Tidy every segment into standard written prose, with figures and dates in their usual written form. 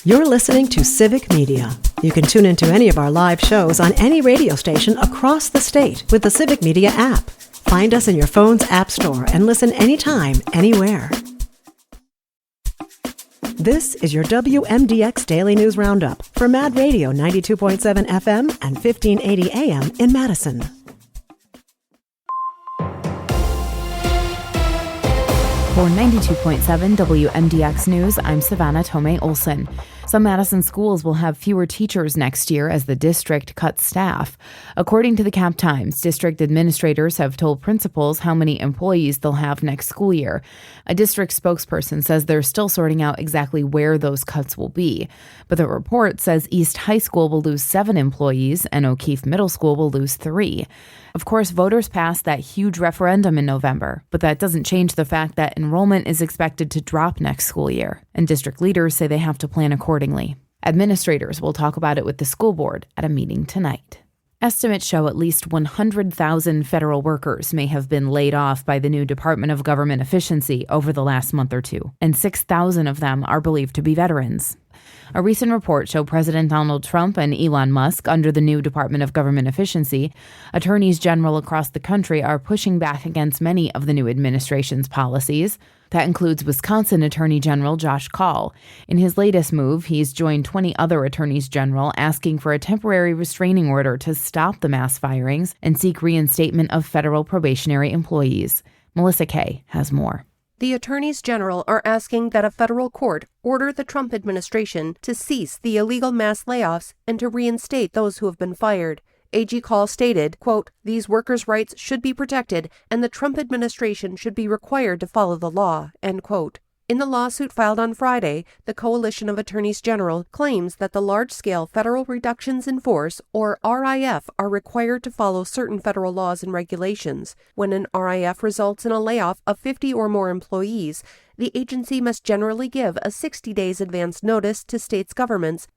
You're listening to Civic Media. You can tune into any of our live shows on any radio station across the state with the Civic Media app. Find us in your phone's app store and listen anytime, anywhere. This is your WMDX Daily News Roundup for Mad Radio 92.7 FM and 1580 AM in Madison. For 92.7 WMDX News, I'm Savannah Tomei Olson. Some Madison schools will have fewer teachers next year as the district cuts staff. According to the Cap Times, district administrators have told principals how many employees they'll have next school year. A district spokesperson says they're still sorting out exactly where those cuts will be. But the report says East High School will lose 7 employees and O'Keefe Middle School will lose 3. Of course, voters passed that huge referendum in November, but that doesn't change the fact that enrollment is expected to drop next school year, and district leaders say they have to plan accordingly. Administrators will talk about it with the school board at a meeting tonight. Estimates show at least 100,000 federal workers may have been laid off by the new Department of Government Efficiency over the last month or two, and 6,000 of them are believed to be veterans. A recent report showed President Donald Trump and Elon Musk under the new Department of Government Efficiency. Attorneys general across the country are pushing back against many of the new administration's policies. That includes Wisconsin Attorney General Josh Kaul. In his latest move, he's joined 20 other attorneys general asking for a temporary restraining order to stop the mass firings and seek reinstatement of federal probationary employees. Melissa Kay has more. The attorneys general are asking that a federal court order the Trump administration to cease the illegal mass layoffs and to reinstate those who have been fired. AG Kaul stated, quote, "These workers' rights should be protected and the Trump administration should be required to follow the law," end quote. In the lawsuit filed on Friday, the Coalition of Attorneys General claims that the large-scale federal reductions in force, or RIF, are required to follow certain federal laws and regulations. When an RIF results in a layoff of 50 or more employees, the agency must generally give a 60 days advance notice to states' governments.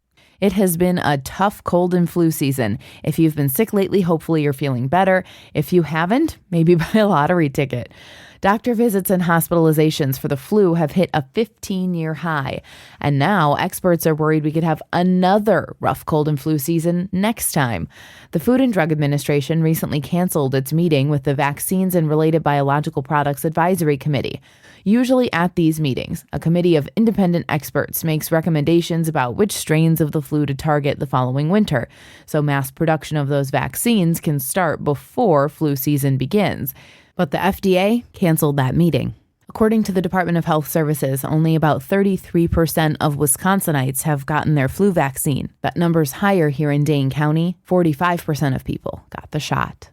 It has been a tough cold and flu season. If you've been sick lately, hopefully you're feeling better. If you haven't, maybe buy a lottery ticket. Doctor visits and hospitalizations for the flu have hit a 15-year high. And now experts are worried we could have another rough cold and flu season next time. The Food and Drug Administration recently canceled its meeting with the Vaccines and Related Biological Products Advisory Committee. Usually at these meetings, a committee of independent experts makes recommendations about which strains of the flu to target the following winter, so mass production of those vaccines can start before flu season begins. But the FDA canceled that meeting. According to the Department of Health Services, only about 33% of Wisconsinites have gotten their flu vaccine. That number's higher here in Dane County. 45% of people got the shot.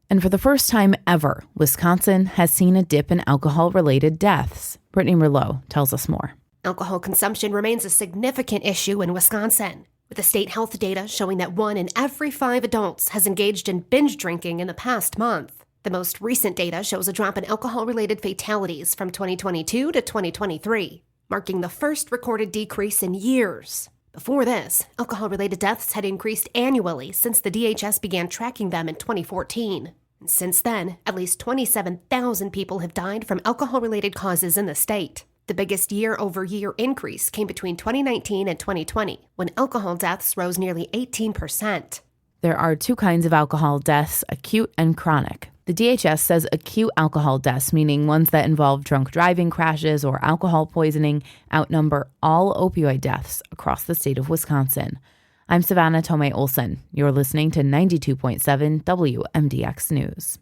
And for the first time ever, Wisconsin has seen a dip in alcohol-related deaths. Brittany Merlot tells us more. Alcohol consumption remains a significant issue in Wisconsin, with the state health data showing that 1 in every 5 adults has engaged in binge drinking in the past month. The most recent data shows a drop in alcohol-related fatalities from 2022 to 2023, marking the first recorded decrease in years. Before this, alcohol-related deaths had increased annually since the DHS began tracking them in 2014. And since then, at least 27,000 people have died from alcohol-related causes in the state. The biggest year-over-year increase came between 2019 and 2020, when alcohol deaths rose nearly 18%. There are 2 kinds of alcohol deaths, acute and chronic. The DHS says acute alcohol deaths, meaning ones that involve drunk driving crashes or alcohol poisoning, outnumber all opioid deaths across the state of Wisconsin. I'm Savannah Tomei Olson. You're listening to 92.7 WMDX News.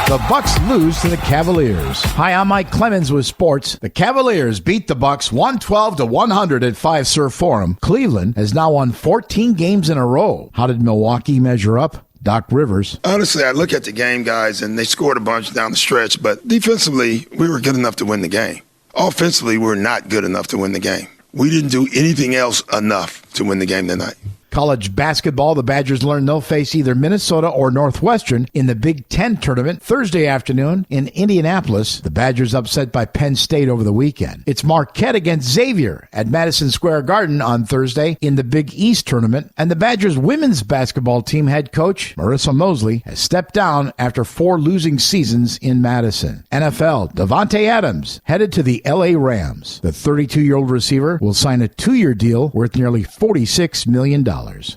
The Bucks lose to the Cavaliers. Hi, I'm Mike Clemens with sports. The Cavaliers beat the Bucks 112-100 at Fiserv Forum. Cleveland has now won 14 games in a row. How did Milwaukee measure up? Doc Rivers. Honestly, I look at the game, guys, and they scored a bunch down the stretch, but defensively, we were good enough to win the game. Offensively, we're not good enough to win the game. We didn't do anything else enough to win the game tonight. College basketball, the Badgers learn they'll face either Minnesota or Northwestern in the Big Ten tournament Thursday afternoon in Indianapolis. The Badgers upset by Penn State over the weekend. It's Marquette against Xavier at Madison Square Garden on Thursday in the Big East tournament. And the Badgers women's basketball team head coach Marissa Mosley has stepped down after 4 losing seasons in Madison. NFL, Davante Adams headed to the LA Rams. The 32-year-old receiver will sign a 2-year deal worth nearly $46 million.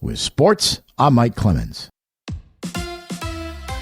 With sports, I'm Mike Clemens.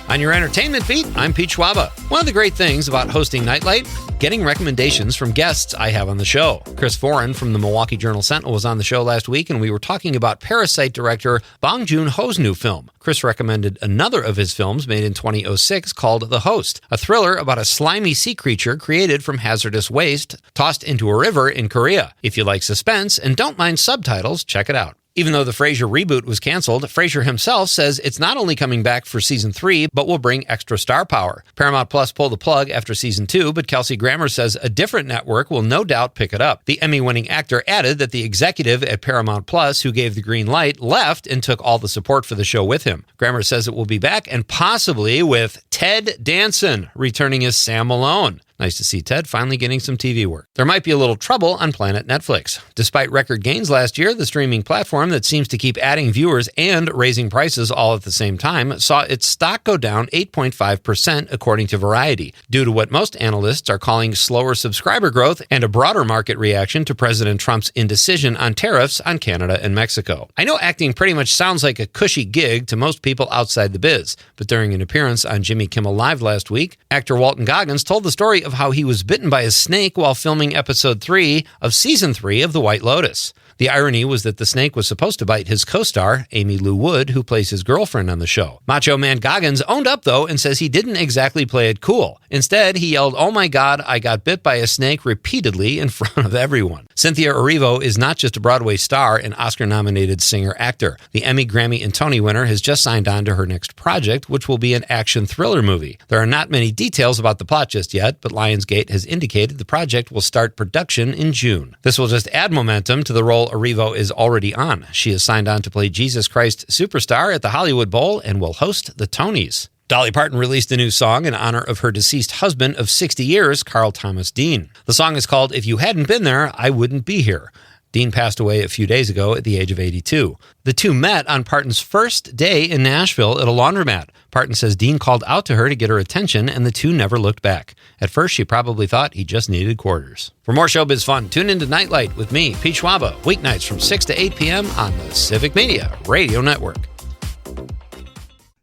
On your entertainment beat, I'm Pete Schwaba. One of the great things about hosting Nightlight, getting recommendations from guests I have on the show. Chris Foran from the Milwaukee Journal-Sentinel was on the show last week, and we were talking about Parasite director Bong Joon-ho's new film. Chris recommended another of his films made in 2006 called The Host, a thriller about a slimy sea creature created from hazardous waste tossed into a river in Korea. If you like suspense and don't mind subtitles, check it out. Even though the Frasier reboot was canceled, Frasier himself says it's not only coming back for season 3, but will bring extra star power. Paramount Plus pulled the plug after season 2, but Kelsey Grammer says a different network will no doubt pick it up. The Emmy-winning actor added that the executive at Paramount Plus who gave the green light left and took all the support for the show with him. Grammer says it will be back and possibly with Ted Danson returning as Sam Malone. Nice to see Ted finally getting some TV work. There might be a little trouble on Planet Netflix. Despite record gains last year, the streaming platform that seems to keep adding viewers and raising prices all at the same time saw its stock go down 8.5% according to Variety, due to what most analysts are calling slower subscriber growth and a broader market reaction to President Trump's indecision on tariffs on Canada and Mexico. I know acting pretty much sounds like a cushy gig to most people outside the biz, but during an appearance on Jimmy Kimmel Live last week, actor Walton Goggins told the story of how he was bitten by a snake while filming episode 3 of season 3 of The White Lotus. The irony was that the snake was supposed to bite his co-star, Amy Lou Wood, who plays his girlfriend on the show. Macho Man Goggins owned up, though, and says he didn't exactly play it cool. Instead, he yelled, "Oh my God, I got bit by a snake," repeatedly in front of everyone. Cynthia Erivo is not just a Broadway star and Oscar-nominated singer-actor. The Emmy, Grammy, and Tony winner has just signed on to her next project, which will be an action thriller movie. There are not many details about the plot just yet, but Lionsgate has indicated the project will start production in June. This will just add momentum to the role Erivo is already on. She is signed on to play Jesus Christ Superstar at the Hollywood Bowl and will host the Tonys. Dolly Parton released a new song in honor of her deceased husband of 60 years, Carl Thomas Dean. The song is called "If You Hadn't Been There, I Wouldn't Be Here." Dean passed away a few days ago at the age of 82. The two met on Parton's first day in Nashville at a laundromat. Parton says Dean called out to her to get her attention, and the two never looked back. At first, she probably thought he just needed quarters. For more showbiz fun, tune into Nightlight with me, Pete Schwaba, weeknights from 6 to 8 p.m. on the Civic Media Radio Network.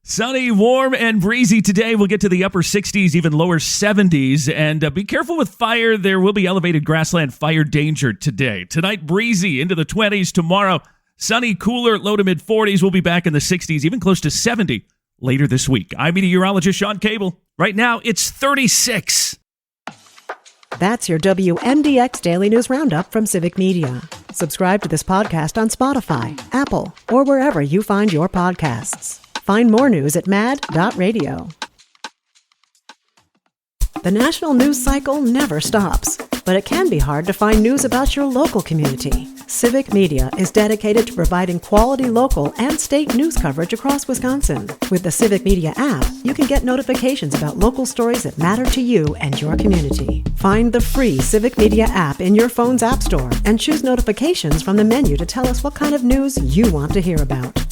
Sunny, warm, and breezy today. We'll get to the upper 60s, even lower 70s. And be careful with fire. There will be elevated grassland fire danger today. Tonight, breezy into the 20s. Tomorrow, sunny, cooler, low to mid 40s. We'll be back in the 60s, even close to 70 later this week. I'm meteorologist Sean Cable. Right now, it's 36. That's your WMDX Daily News Roundup from Civic Media. Subscribe to this podcast on Spotify, Apple, or wherever you find your podcasts. Find more news at mad.radio. The national news cycle never stops, but it can be hard to find news about your local community. Civic Media is dedicated to providing quality local and state news coverage across Wisconsin. With the Civic Media app, you can get notifications about local stories that matter to you and your community. Find the free Civic Media app in your phone's app store and choose notifications from the menu to tell us what kind of news you want to hear about.